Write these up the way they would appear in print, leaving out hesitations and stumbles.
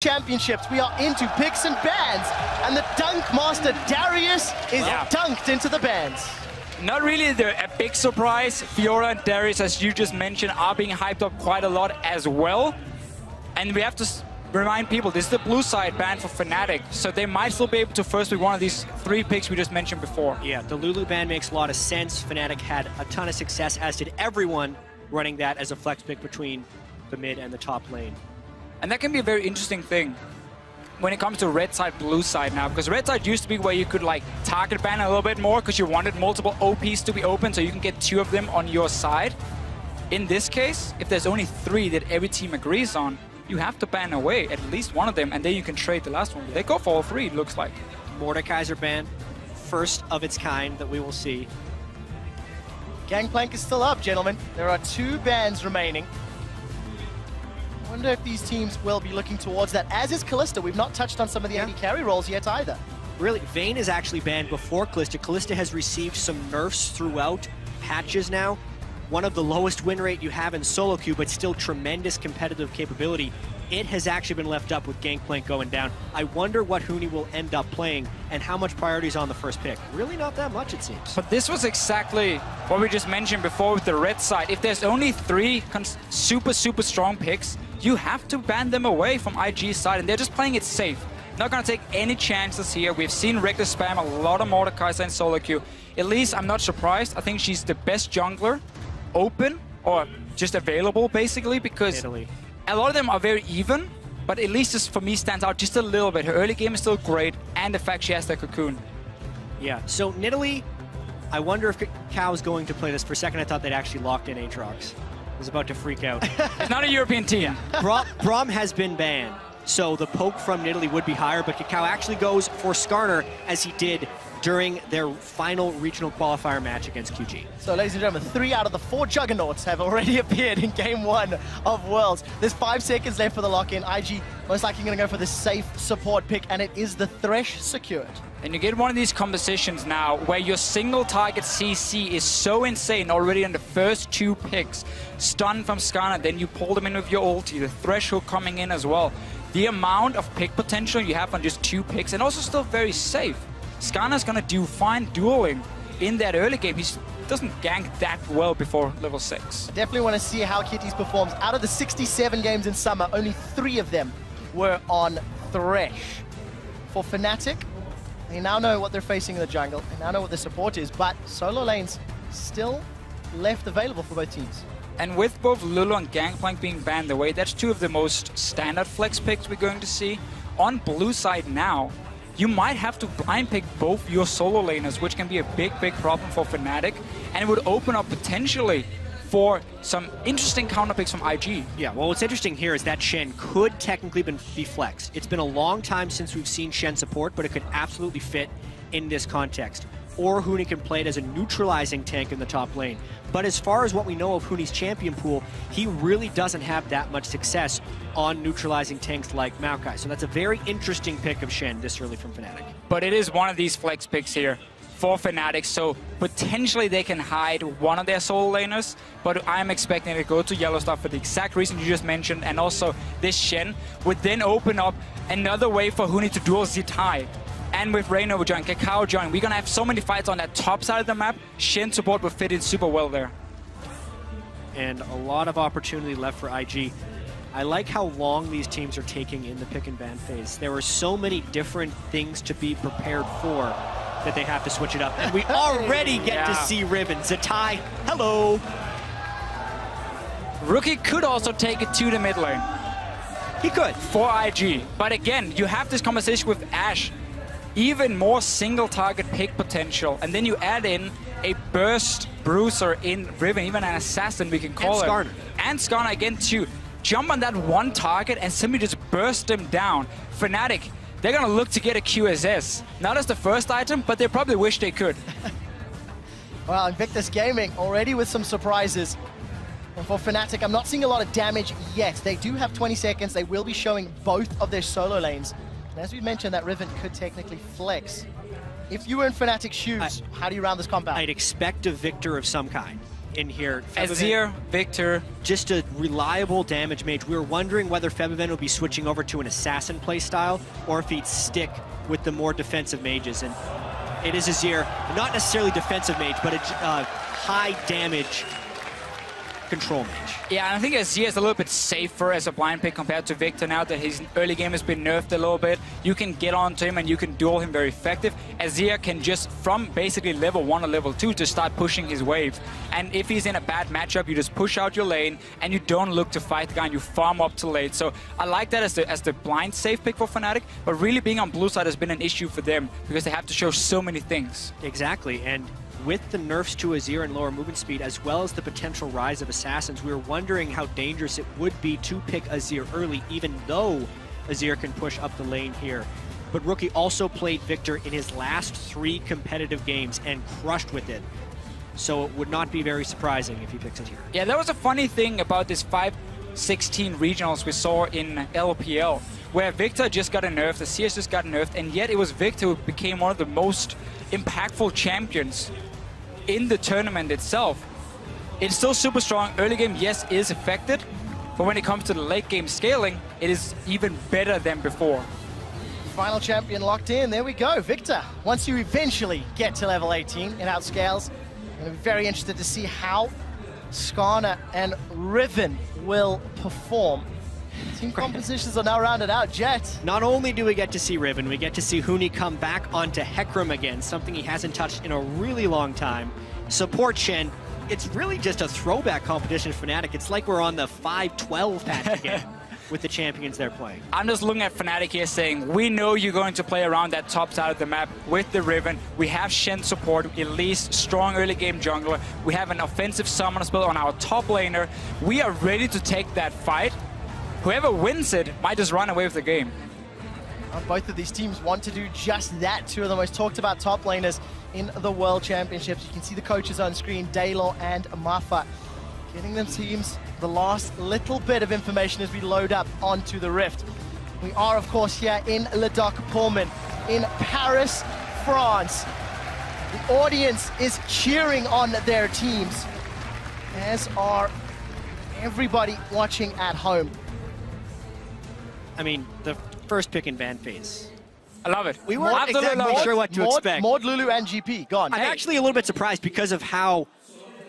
Championships, we are into picks and bans, and the dunk master Darius is dunked into the bans. Not really a big surprise. Fiora and Darius, as you just mentioned, are being hyped up quite a lot as well. And we have to remind people, this is the blue side ban for Fnatic, so they might still be able to first pick one of these 3 picks we just mentioned before. Yeah, the Lulu ban makes a lot of sense. Fnatic had a ton of success, as did everyone running that as a flex pick between the mid and the top lane. And that can be a very interesting thing when it comes to red side, blue side now, because red side used to be where you could like target ban a little bit more because you wanted multiple OPs to be open so you can get 2 of them on your side. In this case, if there's only 3 that every team agrees on, you have to ban away at least one of them, and then you can trade the last one. They go for all 3, it looks like. Mordekaiser ban, first of its kind that we will see. Gangplank is still up, gentlemen. There are 2 bans remaining. I wonder if these teams will be looking towards that, as is Kalista. We've not touched on some of the AD carry roles yet either. Really, Vayne is actually banned before Kalista. Kalista has received some nerfs throughout patches now. One of the lowest win rate you have in solo queue, but still tremendous competitive capability. It has actually been left up with Gangplank going down. I wonder what Huni will end up playing and how much priority is on the first pick. Really not that much, it seems. But this was exactly what we just mentioned before with the red side. If there's only 3 super strong picks, you have to ban them away from IG's side, and they're just playing it safe. Not going to take any chances here. We've seen Reckless spam a lot of Mordekaiser in solo queue. At least I'm not surprised. I think she's the best jungler, open, or just available, basically, because a lot of them are very even, but at least this, for me, stands out just a little bit. Her early game is still great, and the fact she has that cocoon. Yeah, so Nidalee, I wonder if Cow is going to play this. For a second, I thought they'd actually locked in Aatrox. I was about to freak out. It's not a European team. Braum has been banned, so the poke from Nidalee would be higher, but Kakao actually goes for Skarner, as he did during their final regional qualifier match against QG. So, ladies and gentlemen, 3 out of the 4 juggernauts have already appeared in Game 1 of Worlds. There's 5 seconds left for the lock-in. IG most likely going to go for the safe support pick, and it is the Thresh secured. And you get one of these compositions now where your single target CC is so insane already in the first 2 picks. Stun from Skarner, then you pull them in with your ulti, the Threshold coming in as well. The amount of pick potential you have on just 2 picks, and also still very safe. Skarner's gonna do fine dueling in that early game. He doesn't gank that well before level 6. I definitely want to see how Kitties performs. Out of the 67 games in summer, only 3 of them were on Thresh. For Fnatic, they now know what they're facing in the jungle. They now know what the support is, but solo lanes still left available for both teams. And with both Lulu and Gangplank being banned away, that's 2 of the most standard flex picks we're going to see. On blue side now, you might have to blind pick both your solo laners, which can be a big problem for Fnatic, and it would open up potentially for some interesting counter picks from IG. Yeah, well, what's interesting here is that Shen could technically be flexed. It's been a long time since we've seen Shen support, but it could absolutely fit in this context. Or Huni can play it as a neutralizing tank in the top lane. But as far as what we know of Huni's champion pool, he really doesn't have that much success on neutralizing tanks like Maokai. So that's a very interesting pick of Shen this early from Fnatic. But it is one of these flex picks here for Fnatic, so potentially they can hide one of their solo laners, but I'm expecting it to go to Yellowstar for the exact reason you just mentioned, and also this Shen would then open up another way for Huni to duel Zitai. And with Reignover join, Kakao join, we're gonna have so many fights on that top side of the map. Shen support will fit in super well there. And a lot of opportunity left for IG. I like how long these teams are taking in the pick and ban phase. There are so many different things to be prepared for that they have to switch it up. And we already get to see Riven. Zitai, hello! Rookie could also take it to the mid lane. He could. For IG. But again, you have this conversation with Ashe. Even more single target pick potential, and then you add in a burst bruiser in Riven, even an assassin we can call it. And Skarner again to jump on that one target and simply just burst them down. Fnatic, they're gonna look to get a QSS. Not as the first item, but they probably wish they could. Well, Invictus Gaming already with some surprises. And for Fnatic, I'm not seeing a lot of damage yet. They do have 20 seconds. They will be showing both of their solo lanes. And as we mentioned, that Riven could technically flex. If you were in Fnatic's shoes, how do you round this compound? I'd expect a Victor of some kind. in here. Azir, Victor. Just a reliable damage mage. We were wondering whether Febiven would be switching over to an assassin play style or if he'd stick with the more defensive mages. And it is Azir, not necessarily defensive mage, but a high damage control mage. Yeah, and I think Azir is a little bit safer as a blind pick compared to Victor now that his early game has been nerfed a little bit. You can get onto him and you can duel him very effective. Azir can just, from basically level 1 or level 2, to start pushing his wave. And if he's in a bad matchup, you just push out your lane and you don't look to fight the guy and you farm up to late. So I like that as the blind safe pick for Fnatic, but really being on blue side has been an issue for them because they have to show so many things. Exactly, and with the nerfs to Azir and lower movement speed, as well as the potential rise of assassins, we were wondering how dangerous it would be to pick Azir early, even though Azir can push up the lane here. But Rookie also played Victor in his last 3 competitive games and crushed with it. So it would not be very surprising if he picks Azir. Yeah, that was a funny thing about this 5-16 regionals we saw in LPL, where Victor just got a nerf, the CS just got nerfed, and yet it was Victor who became one of the most impactful champions in the tournament itself. It's still super strong. Early game, yes, is affected, but when it comes to the late game scaling, it is even better than before. Final champion locked in. There we go. Victor, once you eventually get to level 18 in outscales, I'm going to be very interested to see how Skarner and Riven will perform. Team compositions are now rounded out. Jet. Not only do we get to see Riven, we get to see Huni come back onto Hecarim again, something he hasn't touched in a really long time. Support Shen. It's really just a throwback competition for Fnatic. It's like we're on the 5-12 patch again with the champions they're playing. I'm just looking at Fnatic here saying, we know you're going to play around that top side of the map with the Riven. We have Shen support, at least strong early game jungler. We have an offensive summoner spell on our top laner. We are ready to take that fight. Whoever wins it might just run away with the game. Both of these teams want to do just that. Two of the most talked about top laners in the World Championships. You can see the coaches on screen, Daylor and Mafa, getting them teams the last little bit of information as we load up onto the Rift. We are, of course, here in Le Doc Pullman in Paris, France. The audience is cheering on their teams, as are everybody watching at home. I mean, the first pick in ban phase. I love it. We weren't exactly sure what to expect. Maud, Lulu, and GP, gone. I'm actually a little bit surprised because of how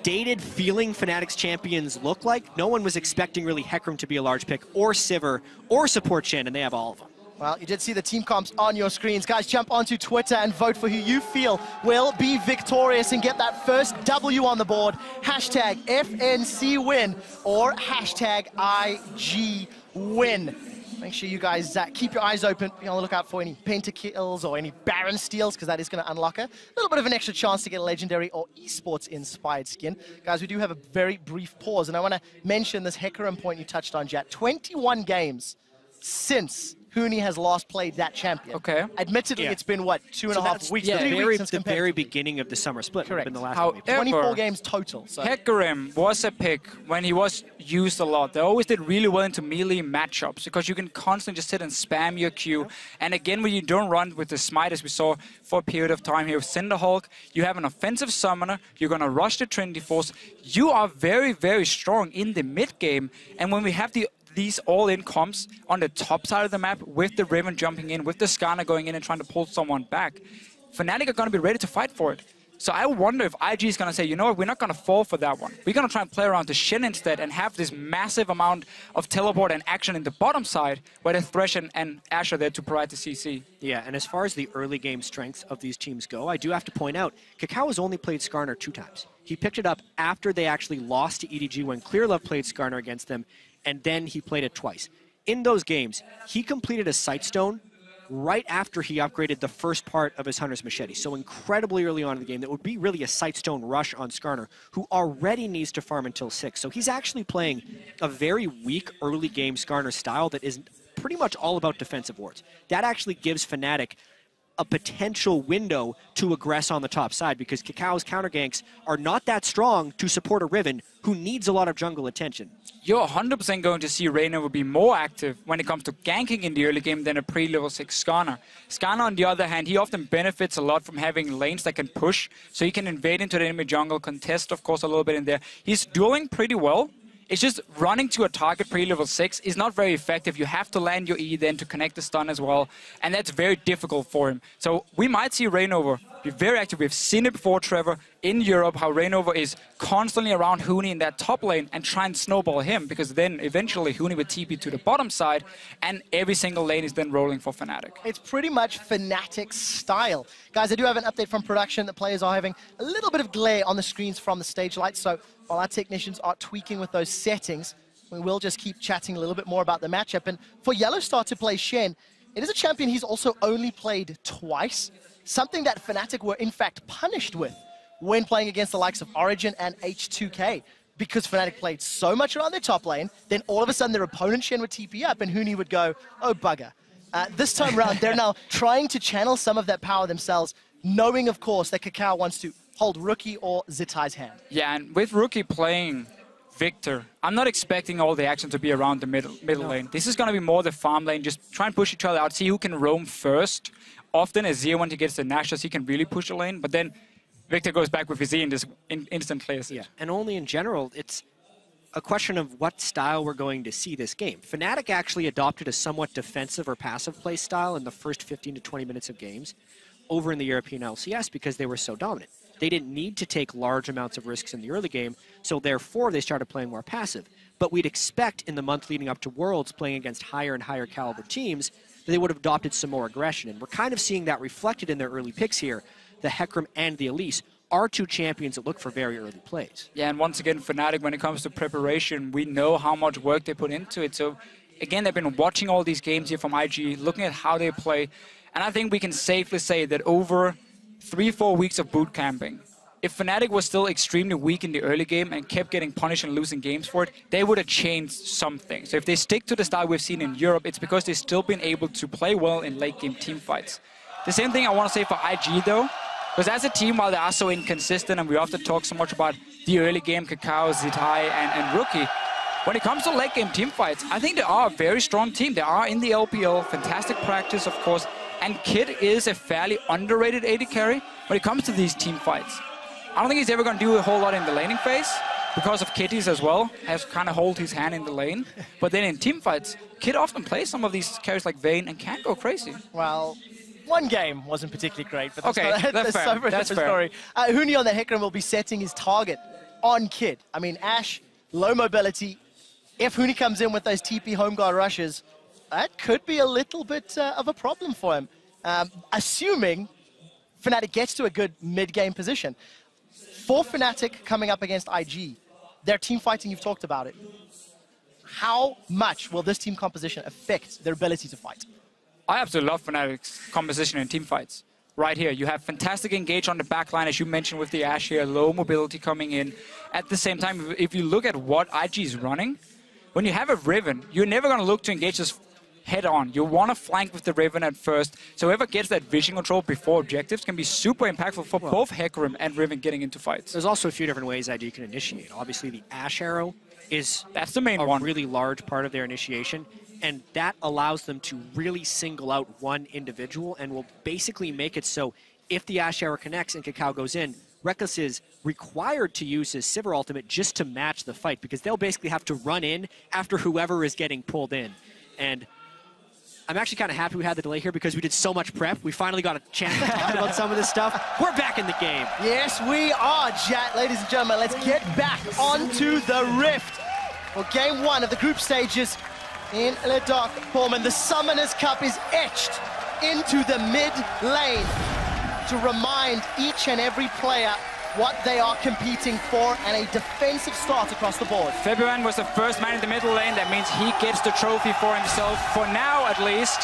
dated feeling Fnatic's champions look like. No one was expecting really Hecarim to be a large pick, or Sivir, or support Shen, and they have all of them. Well, you did see the team comps on your screens. Guys, jump onto Twitter and vote for who you feel will be victorious and get that first W on the board. Hashtag FNC win or hashtag IG win. Make sure you guys keep your eyes open, be on the lookout for any pentakills or any Baron steals, because that is going to unlock a little bit of an extra chance to get a legendary or esports-inspired skin. Guys, we do have a very brief pause, and I want to mention this Hecarim point you touched on, Jet. 21 games since Huni has last played that champion. Okay. Admittedly, it's been, what, 2.5 weeks? Yeah, 3 weeks since the very beginning of the summer split. Correct. Been the last However, 24 games total. So. Hecarim was a pick when he was used a lot. They always did really well into melee matchups because you can constantly just sit and spam your Q. And again, when you don't run with the smite, as we saw for a period of time here with Cinderhulk, you have an offensive summoner, you're going to rush the Trinity Force. You are very, very strong in the mid game. And when we have these all-in comps on the top side of the map with the Riven jumping in, with the Skarner going in and trying to pull someone back, Fnatic are going to be ready to fight for it. So I wonder if IG is going to say, you know what, we're not going to fall for that one. We're going to try and play around the Shen instead and have this massive amount of teleport and action in the bottom side where the Thresh and Ashe are there to provide the CC. Yeah, and as far as the early game strengths of these teams go, I do have to point out, Kakao has only played Skarner 2 times. He picked it up after they actually lost to EDG when Clearlove played Skarner against them, and then he played it twice. In those games, he completed a Sightstone right after he upgraded the first part of his Hunter's Machete. So incredibly early on in the game, that would be really a Sightstone rush on Skarner, who already needs to farm until 6. So he's actually playing a very weak early game Skarner style that is pretty much all about defensive wards. That actually gives Fnatic a potential window to aggress on the top side, because Kakáo's counter ganks are not that strong to support a Riven who needs a lot of jungle attention. You're 100% going to see Reignover be more active when it comes to ganking in the early game than a pre-level 6 Skarner. Skarner, on the other hand, he often benefits a lot from having lanes that can push, so he can invade into the enemy jungle, contest, of course, a little bit in there. He's dueling pretty well. It's just running to a target pre-level 6 is not very effective. You have to land your E then to connect the stun as well, and that's very difficult for him. So we might see Reignover be very active. We've seen it before, Trevor, in Europe, how Reignover is constantly around Huni in that top lane and try and snowball him, because then eventually Huni would TP to the bottom side, and every single lane is then rolling for Fnatic. It's pretty much Fnatic style. Guys, I do have an update from production. The players are having a little bit of glare on the screens from the stage lights, so while our technicians are tweaking with those settings, we will just keep chatting a little bit more about the matchup. And for Yellowstar to play Shen, it is a champion he's also only played twice, something that Fnatic were in fact punished with when playing against the likes of Origin and H2K, because Fnatic played so much around their top lane, then all of a sudden their opponent Shen would TP up and Huni would go, oh bugger. This time around, they're now trying to channel some of that power themselves, knowing, of course, that Kakao wants to hold Rookie or Zitai's hand. Yeah, and with Rookie playing Victor, I'm not expecting all the action to be around the middle lane. This is going to be more the farm lane. Just try and push each other out, see who can roam first. Often as Zero, when he gets the Nashus, he can really push the lane, but then Victor goes back with his E and just instant clears it. Yeah, and only in general, it's a question of what style we're going to see this game. Fnatic actually adopted a somewhat defensive or passive play style in the first 15 to 20 minutes of games over in the European LCS because they were so dominant. They didn't need to take large amounts of risks in the early game, so therefore they started playing more passive. But we'd expect in the month leading up to Worlds, playing against higher and higher caliber teams, that they would have adopted some more aggression. And we're kind of seeing that reflected in their early picks here. The Hecarim and the Elise are two champions that look for very early plays. Yeah, and once again, Fnatic, when it comes to preparation, we know how much work they put into it. So again, they've been watching all these games here from IG, looking at how they play. And I think we can safely say that over 3-4 weeks of boot camping, if Fnatic was still extremely weak in the early game and kept getting punished and losing games for it, they would have changed something. So if they stick to the style we've seen in Europe, it's because they've still been able to play well in late game team fights. The same thing I want to say for IG though, because as a team, while they are so inconsistent and we often talk so much about the early game, Kakao, Zitai, and Rookie, when it comes to late game team fights, I think they are a very strong team. They are in the LPL, fantastic practice, of course, and Kid is a fairly underrated AD carry when it comes to these team fights. I don't think he's ever going to do a whole lot in the laning phase because of Kitties as well, has kind of hold his hand in the lane. But then in team fights, Kid often plays some of these carries like Vayne and can go crazy. Well, one game wasn't particularly great, but that's, okay, that's fair. so different That's story. Huni on the Hecarim will be setting his target on Kid. I mean, Ashe, low mobility. If Huni comes in with those TP home guard rushes, that could be a little bit of a problem for him. Assuming Fnatic gets to a good mid-game position. For Fnatic coming up against IG, their team fighting, you've talked about it. How much will this team composition affect their ability to fight? I absolutely love Fnatic's composition in team fights. Right here, you have fantastic engage on the back line, as you mentioned with the Ashe here, low mobility coming in. At the same time, if you look at what IG is running, when you have a Riven, you're never going to look to engage this head on. You want to flank with the Riven at first, so whoever gets that vision control before objectives can be super impactful for both Hecarim and Riven getting into fights. There's also a few different ways IG can initiate. Obviously, the Ashe arrow is that's the main a one. Really large part of their initiation, and that allows them to really single out one individual and will basically make it so if the Ashe arrow connects and Kakao goes in, Reckless is required to use his Sivir ultimate just to match the fight, because they'll basically have to run in after whoever is getting pulled in. And I'm actually kind of happy we had the delay here because we did so much prep. We finally got a chance to talk about some of this stuff. We're back in the game. Yes, we are, Jat. Ladies and gentlemen, let's get back onto the Rift. Well, game one of the group stages in Le Doc Pullman. The Summoners Cup is etched into the mid lane to remind each and every player what they are competing for, and a defensive start across the board. Fabian was the first man in the middle lane. That means he gets the trophy for himself. For now, at least,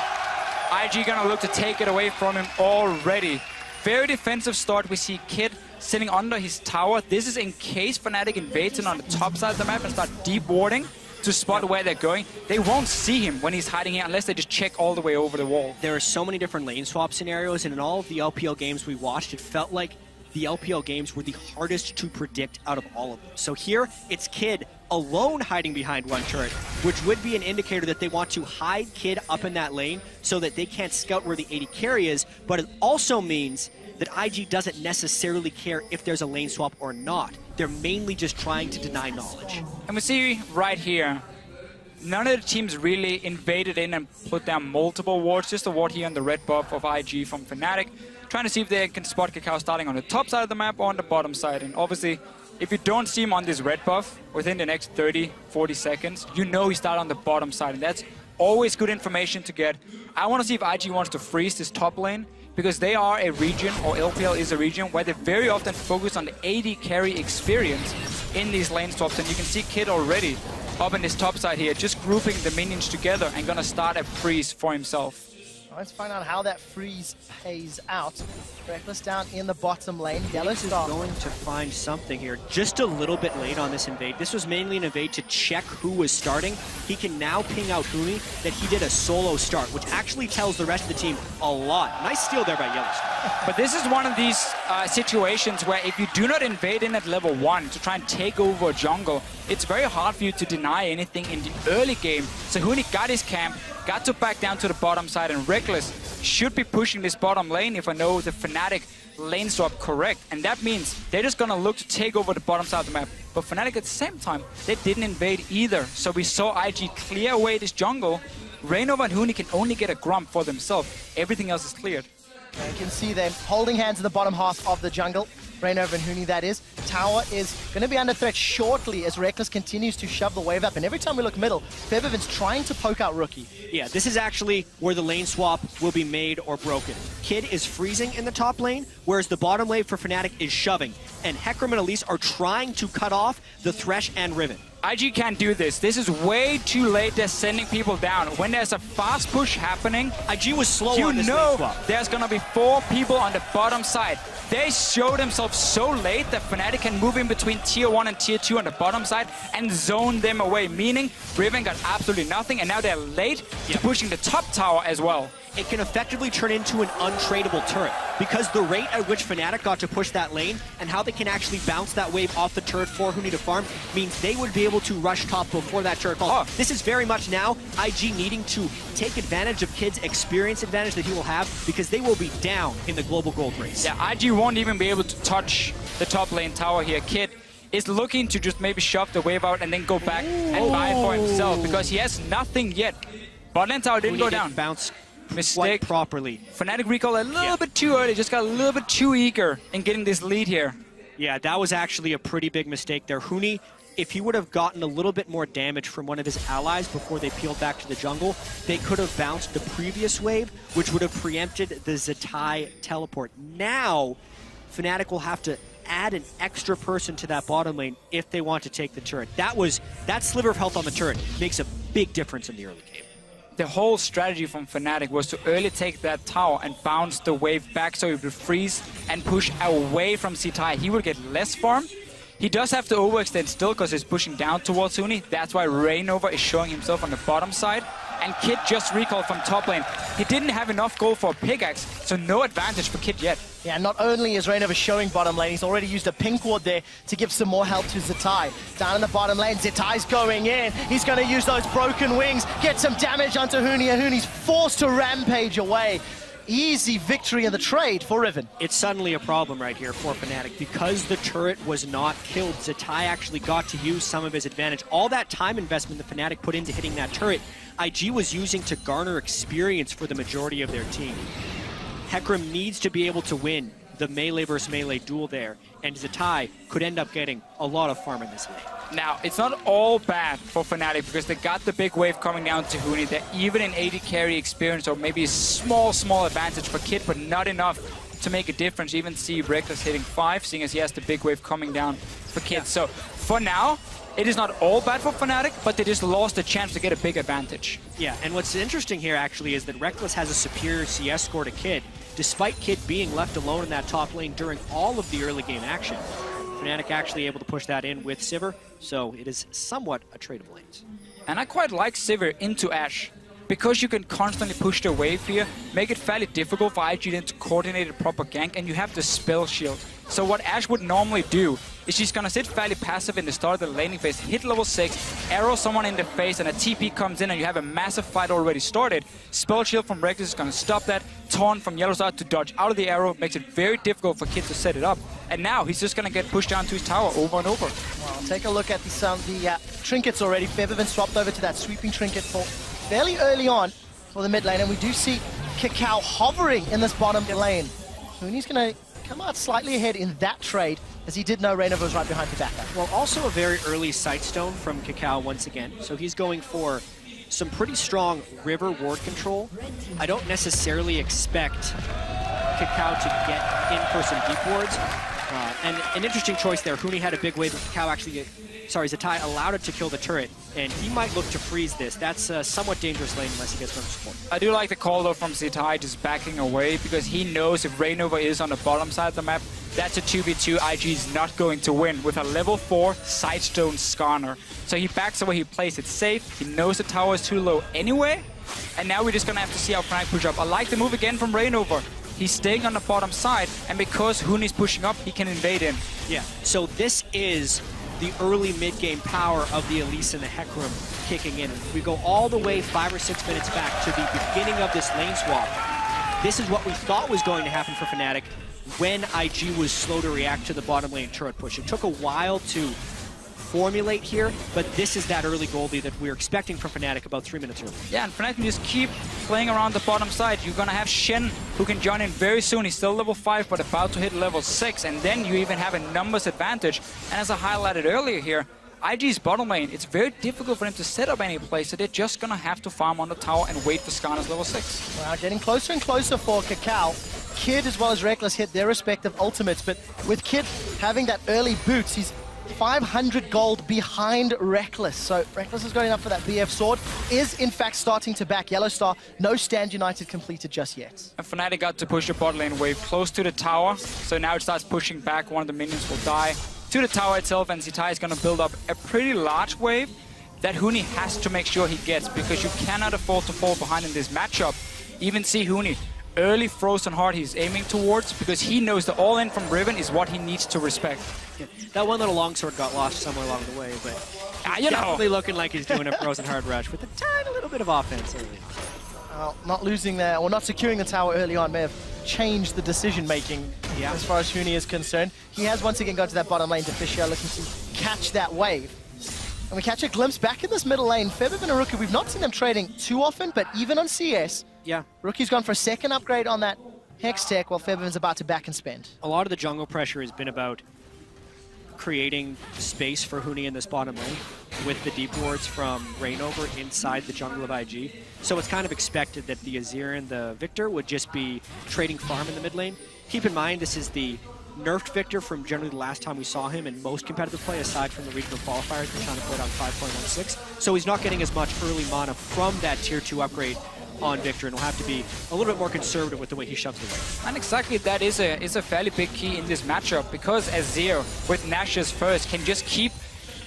IG gonna look to take it away from him already. Very defensive start. We see Kid sitting under his tower. This is in case Fnatic invades in on the top side of the map and start deep warding to spot where they're going. They won't see him when he's hiding here unless they just check all the way over the wall. There are so many different lane swap scenarios, and in all of the LPL games we watched, it felt like the LPL games were the hardest to predict out of all of them. So here, it's Kid alone hiding behind one turret, which would be an indicator that they want to hide Kid up in that lane so that they can't scout where the AD carry is, but it also means that IG doesn't necessarily care if there's a lane swap or not. They're mainly just trying to deny knowledge. And we see right here, none of the teams really invaded in and put down multiple wards, just a ward here on the red buff of IG from Fnatic, trying to see if they can spot Kakao starting on the top side of the map or on the bottom side. And obviously, if you don't see him on this red buff within the next 30, 40 seconds, you know he started on the bottom side, and that's always good information to get. I want to see if IG wants to freeze this top lane, because they are a region, or LPL is a region, where they very often focus on the AD carry experience in these lane swaps. And you can see Kid already up in this top side here, just grouping the minions together and gonna start a freeze for himself. Let's find out how that freeze pays out. Reckless down in the bottom lane. Yellow Is Star going to find something here. Just a little bit late on this invade. This was mainly an invade to check who was starting. He can now ping out Huni that he did a solo start, which actually tells the rest of the team a lot. Nice steal there by Yellow Star. But this is one of these situations where if you do not invade in at level 1 to try and take over a jungle, it's very hard for you to deny anything in the early game. So Huni got his camp, got to back down to the bottom side, and Reckless should be pushing this bottom lane if I know the Fnatic lane swap correct. And that means they're just gonna look to take over the bottom side of the map. But Fnatic at the same time, they didn't invade either. So we saw IG clear away this jungle. Rainova and Huni can only get a Grump for themselves. Everything else is cleared. You can see them holding hands in the bottom half of the jungle. Rainova and Huni, that is. Tower is going to be under threat shortly as Reckless continues to shove the wave up. And every time we look middle, Febiven's trying to poke out Rookie. Yeah, this is actually where the lane swap will be made or broken. Kid is freezing in the top lane, whereas the bottom lane for Fnatic is shoving. And Hecarim and Elise are trying to cut off the Thresh and Riven. IG can't do this. This is way too late. They're sending people down. When there's a fast push happening, IG was slow on this you lane know swap. there's going to be 4 people on the bottom side. They show themselves so late that Fnatic can move in between tier 1 and tier 2 on the bottom side and zone them away, meaning Riven got absolutely nothing, and now they're late to pushing the top tower as well. It can effectively turn into an untradeable turret because the rate at which Fnatic got to push that lane and how they can actually bounce that wave off the turret for Huni to farm means they would be able to rush top before that turret falls. This is very much now IG needing to take advantage of Kid's experience advantage that he will have because they will be down in the global gold race. Yeah, IG won't even be able to touch the top lane tower here. Kid is looking to just maybe shove the wave out and then go back and buy for himself because he has nothing yet. Bot lane tower didn't go down. Bounce Mistake properly. Fnatic recall a little bit too early, just got a little bit too eager in getting this lead here. Yeah, that was actually a pretty big mistake there. Huni, if he would have gotten a little bit more damage from one of his allies before they peeled back to the jungle, they could have bounced the previous wave, which would have preempted the Zatai teleport. Now, Fnatic will have to add an extra person to that bottom lane if they want to take the turret. That sliver of health on the turret makes a big difference in the early game. The whole strategy from Fnatic was to early take that tower and bounce the wave back so he would freeze and push away from Zatai. He would get less farm. He does have to overextend still because he's pushing down towards Huni. That's why Rainova is showing himself on the bottom side. And Kid just recalled from top lane. He didn't have enough gold for a pickaxe, so no advantage for Kid yet. Yeah, not only is Rainova showing bottom lane, he's already used a pink ward there to give some more help to Zatai. Down in the bottom lane, Zatai's going in. He's going to use those broken wings, get some damage onto Huni, and Huni's forced to rampage away. Easy victory in the trade for Riven. It's suddenly a problem right here for Fnatic. Because the turret was not killed, Zatai actually got to use some of his advantage. All that time investment that Fnatic put into hitting that turret, IG was using to garner experience for the majority of their team. Hecarim needs to be able to win the melee versus melee duel there, and Zatai could end up getting a lot of farm in this lane. Now, it's not all bad for Fnatic because they got the big wave coming down to Huni. They're even in AD carry experience, or maybe a small advantage for Kid, but not enough to make a difference. You even see Reckless hitting 5, seeing as he has the big wave coming down for Kid. Yeah. So, for now, it is not all bad for Fnatic, but they just lost the chance to get a big advantage. Yeah, and what's interesting here actually is that Reckless has a superior CS score to Kid, despite Kid being left alone in that top lane during all of the early game action. Fnatic actually able to push that in with Sivir, so it is somewhat a tradable lane. And I quite like Sivir into Ashe, because you can constantly push the wave here, make it fairly difficult for IG to coordinate a proper gank, and you have the spell shield. So what Ashe would normally do is she's gonna sit fairly passive in the start of the laning phase, hit level 6, arrow someone in the face, and a TP comes in and you have a massive fight already started. Spell shield from Reckless is gonna stop that. Taunt from Yellowstar to dodge out of the arrow makes it very difficult for Kid to set it up. And now he's just gonna get pushed down to his tower over and over. Well, take a look at the trinkets already. Fev have been swapped over to that sweeping trinket for fairly early on for the mid lane, and we do see Kakao hovering in this bottom lane. Hooney's gonna come out slightly ahead in that trade, as he did know Reynova was right behind the backup. Well, also a very early Sightstone from Kakao once again. So he's going for some pretty strong river ward control. I don't necessarily expect Kakao to get in for some deep wards. And an interesting choice there. Hooney had a big wave, but Kakao actually, Zatai allowed it to kill the turret, and he might look to freeze this. That's a somewhat dangerous lane unless he gets some support. I do like the call though from Zatai just backing away, because he knows if Reynova is on the bottom side of the map, that's a 2v2 IG is not going to win with a level 4 Sightstone Skarner. So he backs away, he plays it safe, he knows the tower is too low anyway, and now we're just gonna have to see how Fnatic push up. I like the move again from Reynova. He's staying on the bottom side, and because Hooney's pushing up, he can invade in. Yeah, so this is the early mid-game power of the Elise and the Hecarim kicking in. We go all the way 5 or 6 minutes back to the beginning of this lane swap. This is what we thought was going to happen for Fnatic when IG was slow to react to the bottom lane turret push. It took a while to formulate here, but this is that early goldie that we're expecting from Fnatic about 3 minutes early. Yeah, and Fnatic can just keep playing around the bottom side. You're gonna have Shen, who can join in very soon. He's still level 5, but about to hit level 6, and then you even have a numbers advantage. And as I highlighted earlier here, IG's bottom lane, it's very difficult for them to set up any play, so they're just gonna have to farm on the tower and wait for Skarner's level 6. Wow, getting closer and closer for Kakao. Kid as well as Reckless hit their respective ultimates, but with Kid having that early boots, he's 500 gold behind Reckless. So Reckless is going up for that BF sword, is in fact starting to back Yellowstar. No Stand United completed just yet. And Fnatic got to push the bot lane wave close to the tower, so now it starts pushing back. One of the minions will die to the tower itself, and Zatai is going to build up a pretty large wave that Hooney has to make sure he gets, because you cannot afford to fall behind in this matchup. Even see Hooney. Early Frozen Heart he's aiming towards, because he knows the all-in from Riven is what he needs to respect. Yeah, that one little longsword got lost somewhere along the way, but definitely looking like he's doing a Frozen Heart rush with a tiny little bit of offense early. Not losing there, or not securing the tower early on may have changed the decision-making as far as Hooney is concerned. He has once again gone to that bottom lane to Fisher, looking to catch that wave. And we catch a glimpse back in this middle lane. Febiv and Aruka, we've not seen them trading too often, but even on CS, Rookie's gone for a second upgrade on that Hex Tech, while Febiven's about to back and spend. A lot of the jungle pressure has been about creating space for Hooney in this bottom lane with the deep wards from Reignover inside the jungle of IG. So it's kind of expected that the Azir and the Victor would just be trading farm in the mid lane. Keep in mind, this is the nerfed Victor from generally the last time we saw him in most competitive play, aside from the regional qualifiers. We're trying to play it on 5.16. So he's not getting as much early mana from that tier 2 upgrade on Victor, and will have to be a little bit more conservative with the way he shoves the wave. And exactly that is a fairly big key in this matchup, because Azir with Nash's first can just keep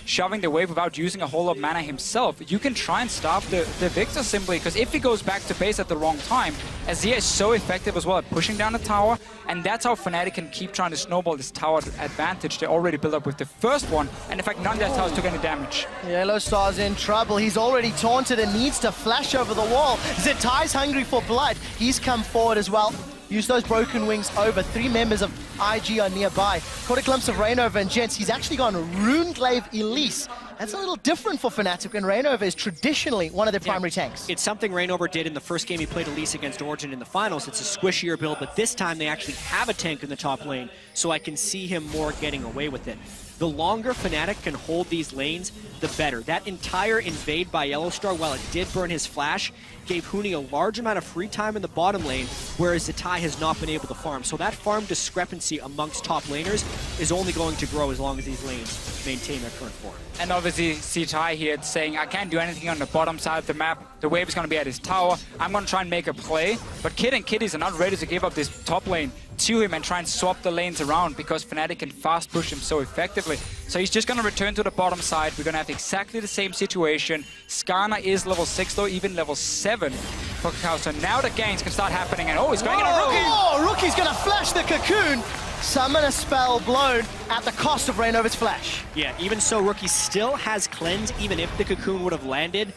shoving the wave without using a whole lot of mana himself. You can try and stop the Victor simply, because if he goes back to base at the wrong time, Azir is so effective as well at pushing down the tower, and that's how Fnatic can keep trying to snowball this tower advantage they already built up with the first one, and in fact none of their towers took any damage. Yellowstar's in trouble. He's already taunted and needs to flash over the wall. Zetai's hungry for blood. He's come forward as well. Use those broken wings over. 3 members of IG are nearby. Caught a glimpse of Reignover and Gents. He's actually gone Runeglaive Elise. That's a little different for Fnatic, and Reignover is traditionally one of their primary tanks. It's something Reignover did in the first game he played Elise against Origin in the finals. It's a squishier build, but this time they actually have a tank in the top lane, so I can see him more getting away with it. The longer Fnatic can hold these lanes, the better. That entire invade by Yellowstar, while it did burn his flash, gave Hooney a large amount of free time in the bottom lane, whereas Zatai has not been able to farm. So that farm discrepancy amongst top laners is only going to grow as long as these lanes maintain their current form. And obviously Zatai here saying, I can't do anything on the bottom side of the map. The wave is going to be at his tower. I'm going to try and make a play. But Kid and Kitties are not ready to give up this top lane. to him and try and swap the lanes around because Fnatic can fast push him so effectively. So he's just going to return to the bottom side. We're going to have exactly the same situation. Skarner is level 6 though, even level 7 for Kakao. So now the ganks can start happening, and he's going in on Rookie! Oh, Rookie's going to flash the cocoon. Summon a spell blown at the cost of Reignover's flash. Yeah, even so, Rookie still has cleanse, even if the cocoon would have landed.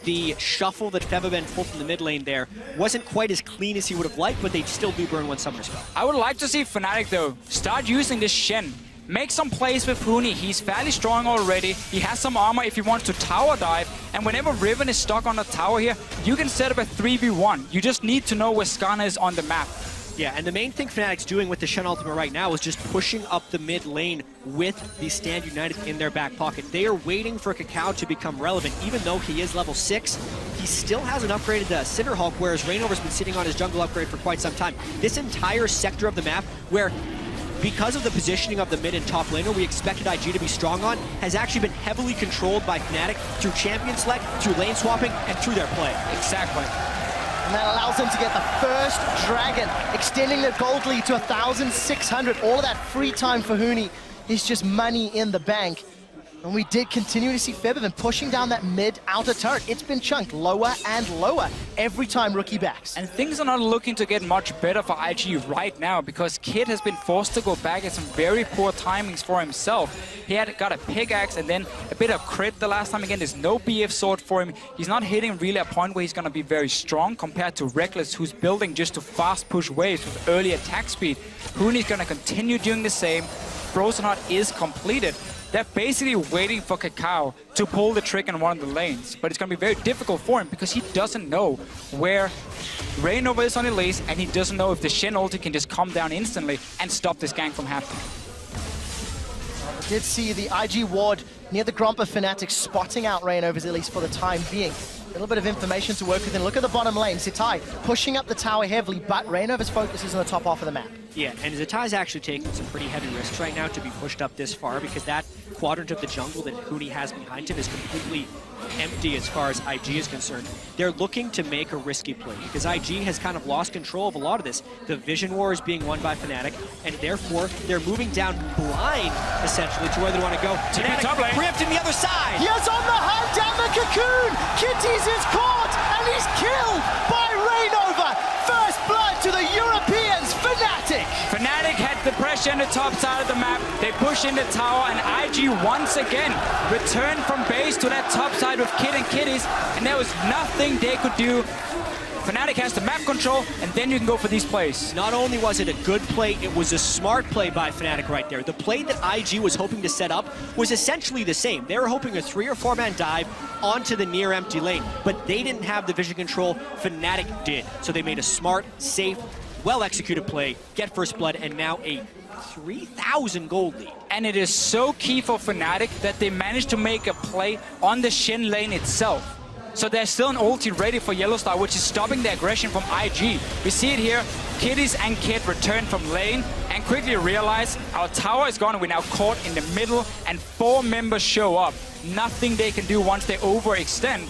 The shuffle that Fevaben pulled from the mid lane there wasn't quite as clean as he would have liked, but they still do burn one summoner spell. I would like to see Fnatic, though, start using this Shen. Make some plays with Huni. He's fairly strong already. He has some armor if he wants to tower dive. And whenever Riven is stuck on the tower here, you can set up a 3v1. You just need to know where Skarner is on the map. Yeah, and the main thing Fnatic's doing with the Shen ultimate right now is just pushing up the mid lane with the Stand United in their back pocket. They are waiting for Kakao to become relevant. Even though he is level 6, he still hasn't upgraded the Cinderhulk, whereas Reignover's been sitting on his jungle upgrade for quite some time. This entire sector of the map, where because of the positioning of the mid and top laner we expected IG to be strong on, has actually been heavily controlled by Fnatic through champion select, through lane swapping, and through their play. Exactly. And that allows them to get the first dragon, extending the gold lead to 1,600. All of that free time for Huni is just money in the bank. And we did continue to see Fevaben pushing down that mid outer turret. It's been chunked lower and lower every time Rookie backs. And things are not looking to get much better for IG right now because Kid has been forced to go back at some very poor timings for himself. He had got a pickaxe and then a bit of crit the last time. Again, there's no BF sword for him. He's not hitting really a point where he's going to be very strong compared to Reckless, who's building just to fast push waves with early attack speed. Huni's going to continue doing the same. Frozen Heart is completed. They're basically waiting for Kakao to pull the trick in one of the lanes. But it's going to be very difficult for him because he doesn't know where Reignover is on Elise, and he doesn't know if the Shen ulti can just come down instantly and stop this gank from happening. I did see the IG ward near the Grompa Fnatic spotting out Reignover's Elise for the time being. A little bit of information to work with. And look at the bottom lane. Zitai pushing up the tower heavily, but Reignover's focus is on the top half of the map. Yeah, and Zitai's actually taking some pretty heavy risks right now to be pushed up this far because that quadrant of the jungle that Huni has behind him is completely empty as far as IG is concerned. They're looking to make a risky play because IG has kind of lost control of a lot of this. The Vision War is being won by Fnatic, and therefore they're moving down blind, essentially, to where they want to go. Fnatic preempting the other side! He is on the hunt down the cocoon! Kitties is caught, and he's killed by Reignover! First blood to the Europeans, Fnatic! Fnatic had the pressure on the top side of the map. They push in the tower, and IG once again returned from base to that top side with Kid and Kitties, and there was nothing they could do. Fnatic has the map control, and then you can go for these plays. Not only was it a good play, it was a smart play by Fnatic right there. The play that IG was hoping to set up was essentially the same. They were hoping a 3 or 4 man dive onto the near empty lane, but they didn't have the vision control. Fnatic did. So they made a smart, safe, well-executed play, get first blood, and now a 3,000 gold lead. And it is so key for Fnatic that they managed to make a play on the Shen lane itself. So there's still an ulti ready for Yellowstar, which is stopping the aggression from IG. We see it here. Kitties and Kid return from lane and quickly realize our tower is gone and we're now caught in the middle, and 4 members show up. Nothing they can do once they overextend.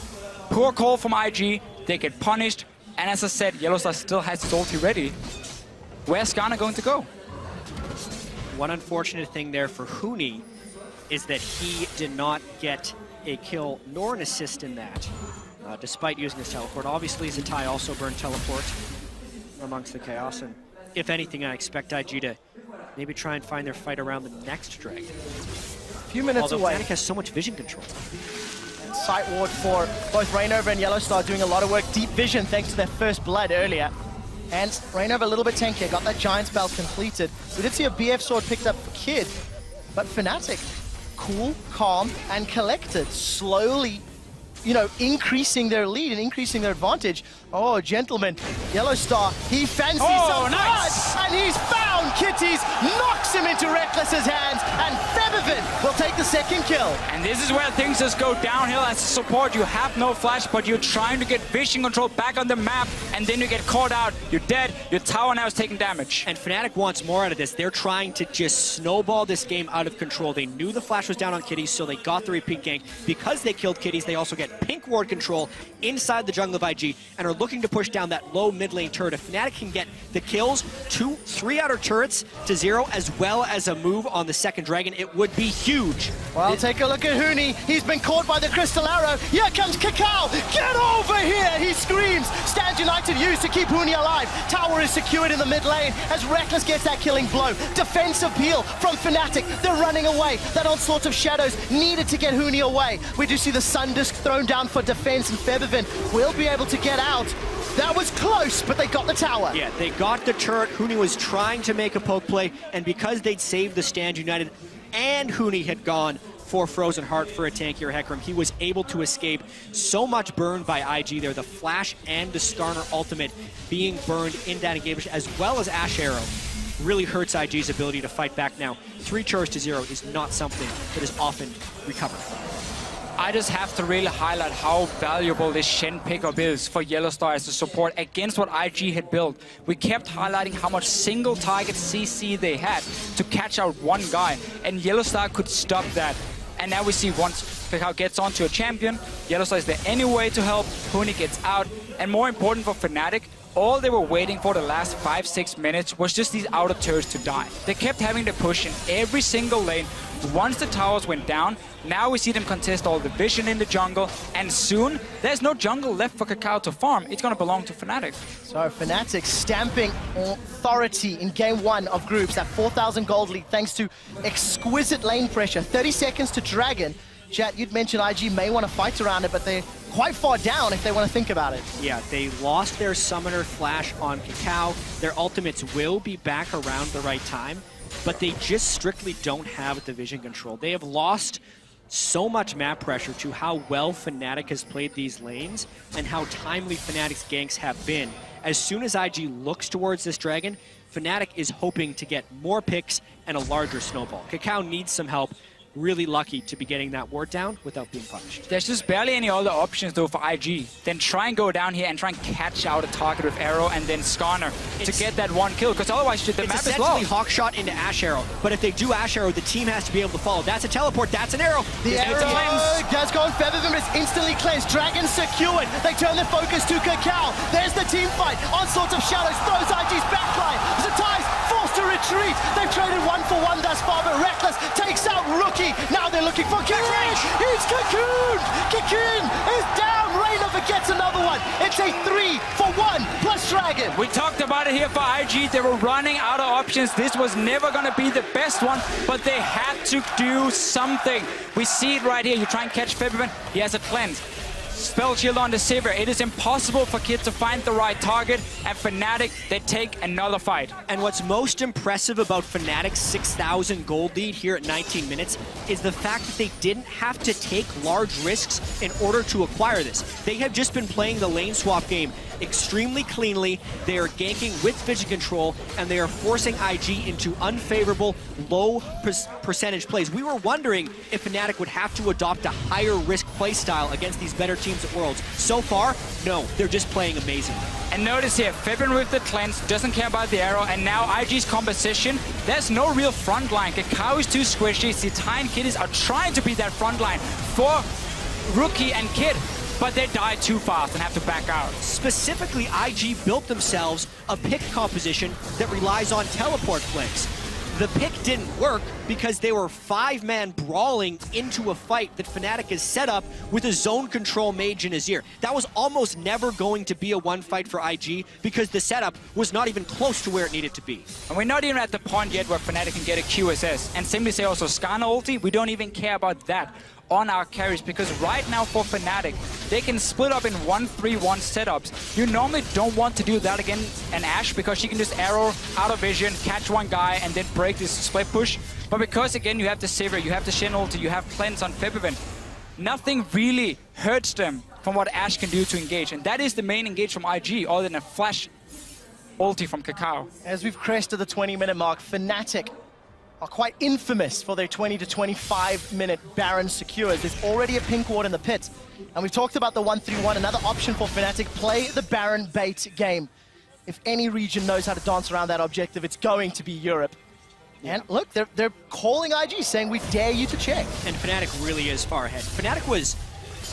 Poor call from IG. They get punished. And as I said, Yellowstar still has his ulti ready. Where's Skarner going to go? One unfortunate thing there for Huni is that he did not get a kill nor an assist in that, despite using his teleport. Obviously, Zitai also burned teleport amongst the chaos, and if anything, I expect IG to maybe try and find their fight around the next dragon. A few minutes Although away. Fnatic has so much vision control. And sight ward for both Reignover and Yellowstar doing a lot of work. Deep vision thanks to their first blood earlier. And Reignover a little bit tankier, got that giant spell completed. We did see a BF sword picked up for Kid, but Fnatic, cool, calm, and collected, slowly, you know, increasing their lead and increasing their advantage. Oh, gentlemen, Yellowstar, he fancies some blood, and he's found own Kitties knocks him into Reckless's hands, and Feathervin will take the second kill. And this is where things just go downhill. As a support, you have no flash, but you're trying to get vision control back on the map, and then you get caught out. You're dead. Your tower now is taking damage. And Fnatic wants more out of this. They're trying to just snowball this game out of control. They knew the flash was down on Kitties, so they got the repeat gank. Because they killed Kitties, they also get pink ward control inside the jungle of IG and are looking to push down that low mid lane turret. If Fnatic can get the kills, 3 outer turrets to 0, as well as a move on the second dragon, it would be huge. Well, take a look at Huni. He's been caught by the crystal arrow. Here comes Kakao. Get over here, he screams. Stand United used to keep Huni alive. Tower is secured in the mid lane as Reckless gets that killing blow. Defensive peel from Fnatic. They're running away. That onslaught of shadows needed to get Huni away. We do see the Sun Disc thrown down for defense, and Feathervin will be able to get out. That was close, but they got the tower. Yeah, they got the turret. Huni was trying to make a poke play, and because they'd saved the Stand United and Huni had gone for Frozen Heart for a tankier Hecarim, he was able to escape. So much burned by IG there. The Flash and the Skarner ultimate being burned in that engagement, as well as Ash Arrow, really hurts IG's ability to fight back now. 3 turrets to 0 is not something that is often recovered. I just have to really highlight how valuable this Shen pickup is for Yellowstar as a support against what IG had built. We kept highlighting how much single target CC they had to catch out one guy, and Yellowstar could stop that. And now we see once Kakao gets onto a champion, Yellowstar is there anyway to help, Huni gets out, and more important for Fnatic, all they were waiting for the last 5-6 minutes was just these outer turrets to die. They kept having to push in every single lane. Once the towers went down, now we see them contest all the vision in the jungle, and soon there's no jungle left for Kakao to farm. It's going to belong to Fnatic. So Fnatic stamping authority in game 1 of groups, that 4,000 gold lead thanks to exquisite lane pressure. 30 seconds to Dragon. Chat, you'd mentioned IG may want to fight around it, but they're quite far down if they want to think about it. Yeah, they lost their Summoner Flash on Kakao. Their ultimates will be back around the right time, but they just strictly don't have the vision control. They have lost so much map pressure to how well Fnatic has played these lanes and how timely Fnatic's ganks have been. As soon as IG looks towards this dragon, Fnatic is hoping to get more picks and a larger snowball. Kakao needs some help. Really lucky to be getting that ward down without being punished. There's just barely any other options though for IG. Then try and go down here and try and catch out a target with Arrow and then Skarner to get that one kill, because otherwise the map is lost. It's essentially Hawkshot into Ash Arrow, but if they do Ash Arrow, the team has to be able to follow. That's a teleport, that's an arrow. The arrow does go on Feathervin, but it's instantly cleansed. Dragon secured. They turn their focus to Kakao. There's the team fight. Onslaught of shadows throws IG's backline. Zatai's forced to retreat. They've traded 1-for-1 thus far, but Reckless takes out Rookie. Now they're looking for Cocoon. He's Cocoon. Cocoon is down. Rainover gets another one. It's a 3-for-1 plus Dragon. We talked about it here for IG. They were running out of options. This was never going to be the best one, but they had to do something. We see it right here. You try and catch Feathervin. He has a cleanse. Spell shield on the Sivir. It is impossible for Kid to find the right target, and Fnatic, they take another fight. And what's most impressive about Fnatic's 6,000 gold lead here at 19 minutes is the fact that they didn't have to take large risks in order to acquire this. They have just been playing the lane swap game extremely cleanly. They are ganking with vision control, and they are forcing IG into unfavorable, low percentage plays. We were wondering if Fnatic would have to adopt a higher risk playstyle against these better teams at Worlds. So far, no, they're just playing amazing. And notice here, Feathervin with the cleanse, doesn't care about the arrow, and now IG's composition, there's no real front line. Kakao is too squishy. Zitai and Kiddies are trying to be that front line for Rookie and Kid, but they die too fast and have to back out. Specifically, IG built themselves a pick composition that relies on teleport plays. The pick didn't work because they were 5-man brawling into a fight that Fnatic has set up with a zone control mage in his ear. That was almost never going to be a one fight for IG because the setup was not even close to where it needed to be. And we're not even at the point yet where Fnatic can get a QSS. And simply say also Skarner ulti, we don't even care about that on our carries, because right now for Fnatic, they can split up in 1-3-1 setups. You normally don't want to do that against an Ashe because she can just arrow out of vision, catch one guy, and then break this split push. But because again you have the Sivir, you have the Shen ulti, you have cleanse on Feathervin, nothing really hurts them from what Ashe can do to engage. And that is the main engage from IG, other than a flash ulti from Kakao. As we've crested the 20-minute mark, Fnatic are quite infamous for their 20 to 25-minute Baron secures. There's already a pink ward in the pit. And we've talked about the 1-3-1, another option for Fnatic, play the Baron bait game. If any region knows how to dance around that objective, it's going to be Europe. And look, they're calling IG, saying we dare you to check. And Fnatic really is far ahead. Fnatic was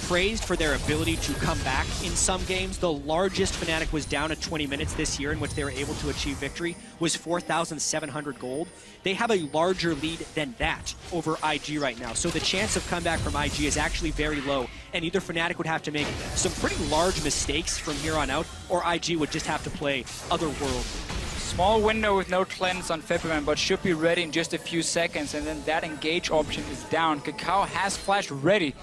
praised for their ability to come back in some games. The largest Fnatic was down at 20 minutes this year in which they were able to achieve victory was 4,700 gold. They have a larger lead than that over IG right now. So the chance of comeback from IG is actually very low. And either Fnatic would have to make some pretty large mistakes from here on out, or IG would just have to play otherworldly. Small window with no cleanse on February, but should be ready in just a few seconds, and then that engage option is down. Kakao has flash ready.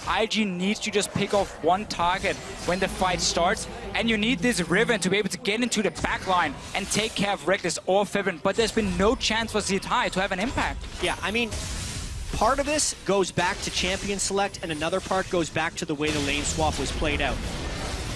IG needs to just pick off one target when the fight starts, and you need this Riven to be able to get into the back line and take care of Reckless or February, but there's been no chance for Zitai to have an impact. Yeah, I mean, part of this goes back to champion select, and another part goes back to the way the lane swap was played out.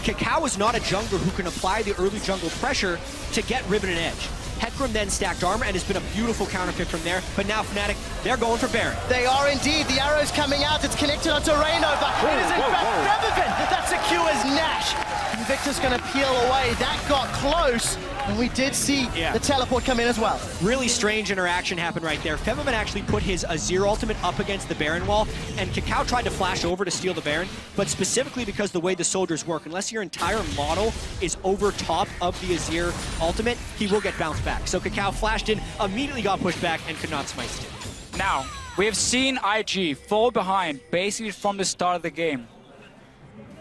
Kakao is not a jungler who can apply the early jungle pressure to get Riven and Edge. Hecarim then stacked armor, and it's been a beautiful counterpick from there, but now Fnatic, they're going for Baron. They are indeed. The arrow's coming out. It's connected onto Reino, but it is in fact Featherfin that secures Nash. Invictus going to peel away. That got close, and we did see the teleport come in as well. Really strange interaction happened right there. Featherman actually put his Azir ultimate up against the Baron wall, and Kakao tried to flash over to steal the Baron, but specifically because the way the soldiers work, unless your entire model is over top of the Azir ultimate, he will get bounced back. So Kakao flashed in, immediately got pushed back, and could not smite it. Now, we have seen IG fall behind basically from the start of the game.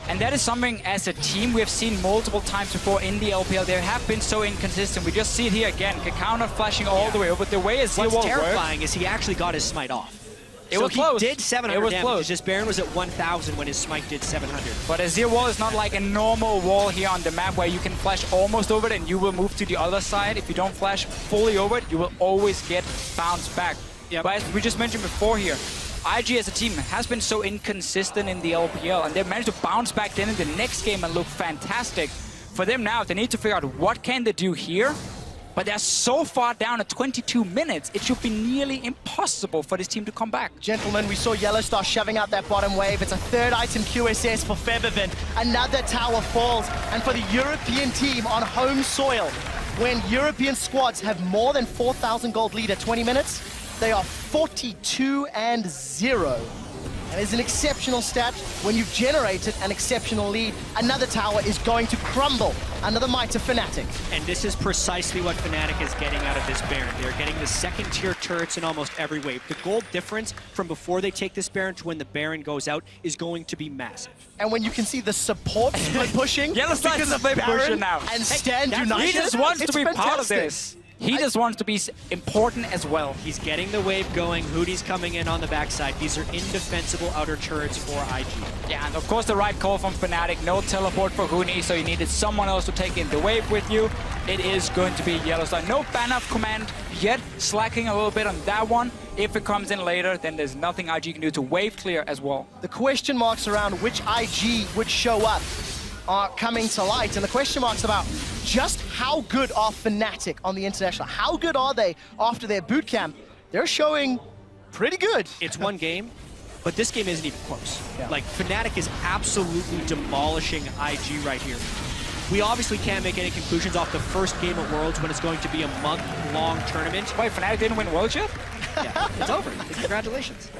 And that is something as a team we have seen multiple times before in the LPL. They have been so inconsistent. We just see it here again. Kakao not flashing all the way over. The way Azir What's terrifying is he actually got his smite off. It was close. He did 700 damage. Close. It's just Baron was at 1,000 when his smite did 700. But Azir wall is not like a normal wall here on the map where you can flash almost over it and you will move to the other side. If you don't flash fully over it, you will always get bounced back. But as we just mentioned before here, IG as a team has been so inconsistent in the LPL, and they've managed to bounce back then in the next game and look fantastic. For them now, they need to figure out what can they do here, but they're so far down at 22 minutes, it should be nearly impossible for this team to come back. Gentlemen, we saw Yellowstar shoving out that bottom wave. It's a third item QSS for Featherfin. Another tower falls, and for the European team on home soil, when European squads have more than 4,000 gold lead at 20 minutes, they are 42-0. And it's an exceptional stat. When you've generated an exceptional lead, another tower is going to crumble under the might of Fnatic. And this is precisely what Fnatic is getting out of this Baron. They're getting the second-tier turrets in almost every wave. The gold difference from before they take this Baron to when the Baron goes out is going to be massive. And when you can see the support pushing, Yellowstar because of Baron pushing now. And Stand United, he just wants to be fantastic. part of this. He just wants to be important as well. He's getting the wave going. Hootie's coming in on the backside. These are indefensible outer turrets for IG. Yeah, and of course the right call from Fnatic. No teleport for Huni, so you needed someone else to take in the wave with you. It is going to be Yellowstar. No ban of command yet, slacking a little bit on that one. If it comes in later, then there's nothing IG can do to wave clear as well. The question marks around which IG would show up are coming to light, and the question marks about just how good are Fnatic on the international? How good are they after their boot camp? They're showing pretty good. It's one game, but this game isn't even close. Like, Fnatic is absolutely demolishing IG right here. We obviously can't make any conclusions off the first game at Worlds when it's going to be a month-long tournament. Wait, Fnatic didn't win Worlds yet? Yeah, it's over. Congratulations.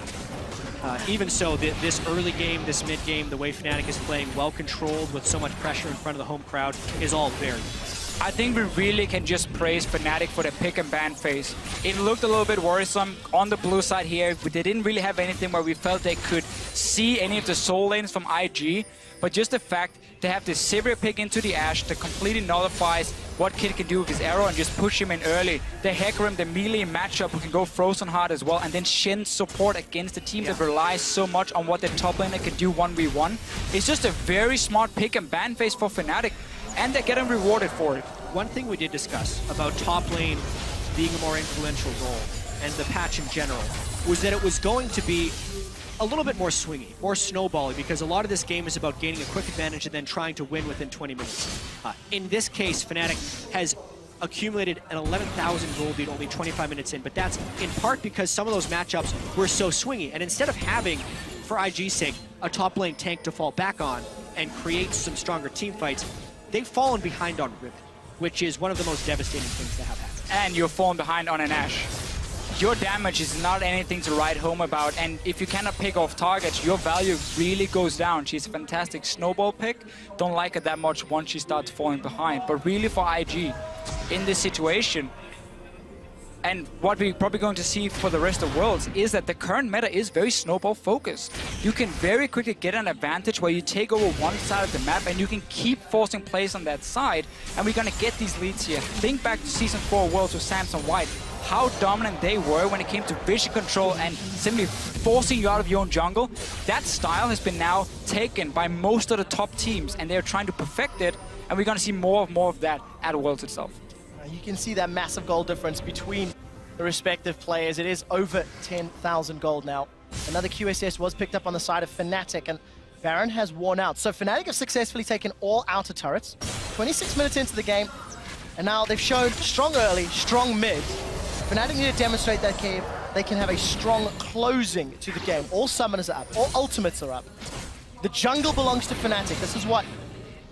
Even so, this early game, this mid game, the way Fnatic is playing, well controlled with so much pressure in front of the home crowd, is all very nice. I think we really can just praise Fnatic for the pick and ban phase. It looked a little bit worrisome on the blue side here. They didn't really have anything where we felt they could see any of the soul lanes from IG, but just the fact they have this Sivir pick into the Ashe that completely nullifies what Kid can do with his arrow and just push him in early. The Hecarim, the melee matchup who can go Frozen Heart as well, and then Shen's support against a team that relies so much on what the top laner can do 1v1. It's just a very smart pick and ban phase for Fnatic, and they're getting rewarded for it. One thing we did discuss about top lane being a more influential role, and the patch in general, was that it was going to be a little bit more swingy, more snowbally, because a lot of this game is about gaining a quick advantage and then trying to win within 20 minutes. In this case, Fnatic has accumulated an 11,000 gold lead only 25 minutes in, but that's in part because some of those matchups were so swingy. And instead of having, for IG's sake, a top lane tank to fall back on and create some stronger team fights, they've fallen behind on Riven, which is one of the most devastating things to have happen. And you're falling behind on an Ashe. Your damage is not anything to write home about, and if you cannot pick off targets, your value really goes down. She's a fantastic snowball pick. Don't like her that much once she starts falling behind. But really for IG, in this situation, and what we're probably going to see for the rest of Worlds, is that the current meta is very snowball focused. You can very quickly get an advantage where you take over one side of the map and you can keep forcing plays on that side, and we're going to get these leads here. Think back to Season 4 Worlds with Samson White, how dominant they were when it came to vision control and simply forcing you out of your own jungle. That style has been now taken by most of the top teams, and they're trying to perfect it, and we're going to see more of that at Worlds itself. You can see that massive gold difference between the respective players. It is over 10,000 gold now. Another QSS was picked up on the side of Fnatic, and Baron has worn out. So Fnatic have successfully taken all outer turrets. 26 minutes into the game, and now they've shown strong early, strong mid. Fnatic need to demonstrate that they can have a strong closing to the game. All summoners are up, all ultimates are up. The jungle belongs to Fnatic. This is what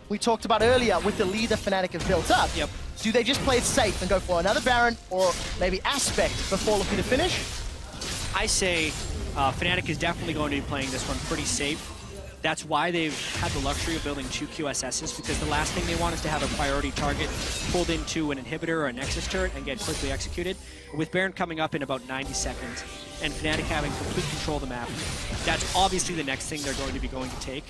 we talked about earlier with the lead that Fnatic have built up. Yep. Do they just play it safe and go for another Baron or maybe Aspect before looking to finish? I say Fnatic is definitely going to be playing this one pretty safe. That's why they've had the luxury of building 2 QSSs, because the last thing they want is to have a priority target pulled into an inhibitor or a Nexus turret and get quickly executed. With Baron coming up in about 90 seconds and Fnatic having complete control of the map, that's obviously the next thing they're going to be going to take.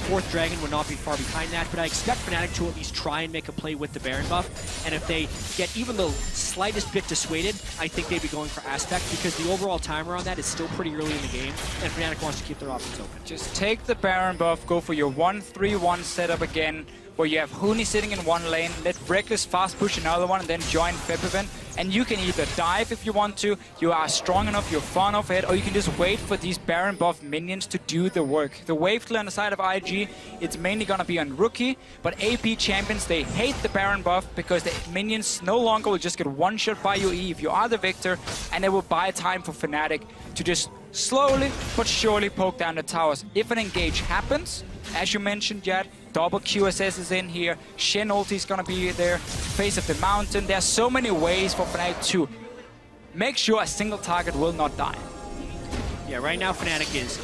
Fourth Dragon would not be far behind that, but I expect Fnatic to at least try and make a play with the Baron buff, and if they get even the slightest bit dissuaded, I think they'd be going for Aspect, because the overall timer on that is still pretty early in the game, and Fnatic wants to keep their options open. Just take the Baron buff, go for your 1-3-1 setup again, where you have Huni sitting in one lane, let Reckless fast push another one, and then join Febiven. And you can either dive if you want to, you are strong enough, you're far enough ahead, or you can just wait for these Baron buff minions to do the work. The wave clear on the side of IG, it's mainly gonna be on Rookie, but AP champions, they hate the Baron buff because the minions no longer will just get one shot by your E if you are the victor, and it will buy time for Fnatic to just slowly but surely poke down the towers. If an engage happens, as you mentioned, Jad, double QSS is in here, Shen ulti is gonna be there, face of the mountain. There's so many ways for Fnatic to make sure a single target will not die. Yeah, right now Fnatic is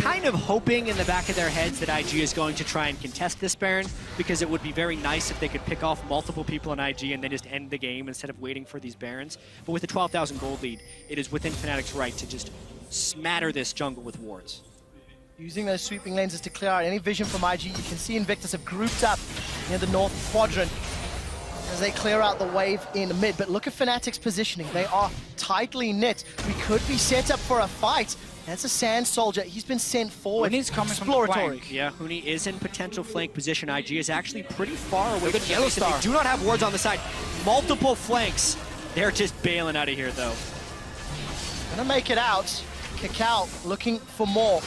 kind of hoping in the back of their heads that IG is going to try and contest this Baron, because it would be very nice if they could pick off multiple people in IG and then just end the game instead of waiting for these Barons. But with the 12,000 gold lead, it is within Fnatic's right to just smatter this jungle with wards. Using those sweeping lenses to clear out any vision from IG. You can see Invictus have grouped up near the north quadrant as they clear out the wave in mid. But look at Fnatic's positioning. They are tightly knit. We could be set up for a fight. That's a Sand Soldier. He's been sent forward. Huni's coming from the flank. Yeah, Huni is in potential flank position. IG is actually pretty far away. Look at Yellow Star. They do not have wards on the side. Multiple flanks. They're just bailing out of here, though. Gonna make it out. Kakao looking for more.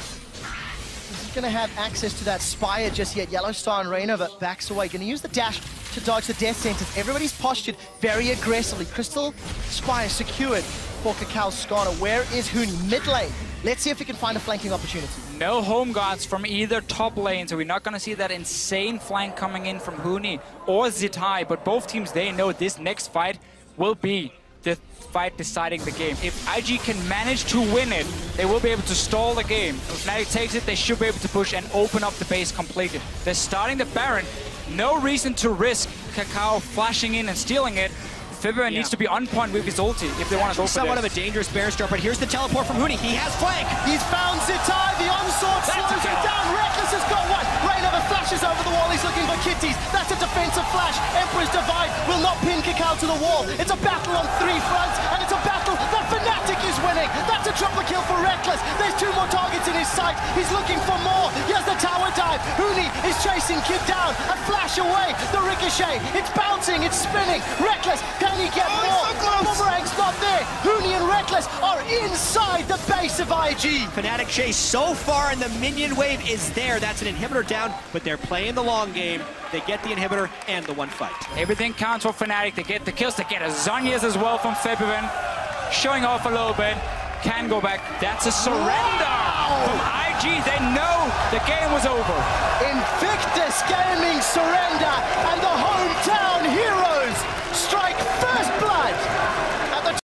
He's gonna have access to that Spire just yet. Yellow Star and Rainover backs away. Gonna use the dash to dodge the death sentence. Everybody's postured very aggressively. Crystal Spire secured for Kakao Skarner. Where is Huni? Mid lane. Let's see if we can find a flanking opportunity. No home guards from either top lane, so we're not going to see that insane flank coming in from Huni or Zitai, but both teams, they know this next fight will be the fight deciding the game. If IG can manage to win it, they will be able to stall the game. If Fnatic takes it, they should be able to push and open up the base completely. They're starting the Baron. No reason to risk Kakao flashing in and stealing it. Febiven needs to be on point with his ulti if they want to go for somewhat this. of a dangerous Baron start, but here's the teleport from Huni. He has flank. He's found Zitai. The onslaught slows it down. Reckless has got one. Rainover flashes over the wall. He's looking for kitties. That's a defensive flash. Emperor's Divide will not pin Kakao to the wall. It's a battle on 3 fronts, and it's a battle that Fnatic is winning. That's a triple kill for Reckless. There's 2 more targets in his sight. He's looking for more. He has the tower dive. Huni is chasing Kid down. A flash away. The ricochet. It's bouncing. It's spinning. Reckless, can he get more? Boomerang's not there. Huni and Reckless are inside the base of IG. Fnatic chase so far, and the minion wave is there. That's an inhibitor down, but they're playing the long game. They get the inhibitor and the 1 fight. Everything counts for Fnatic. They get the kills. They get a Zhonya's as well from Febivin. Showing off a little bit. Can go back. That's a surrender from IG. They know the game was over. Invictus Gaming surrender, and the hometown hero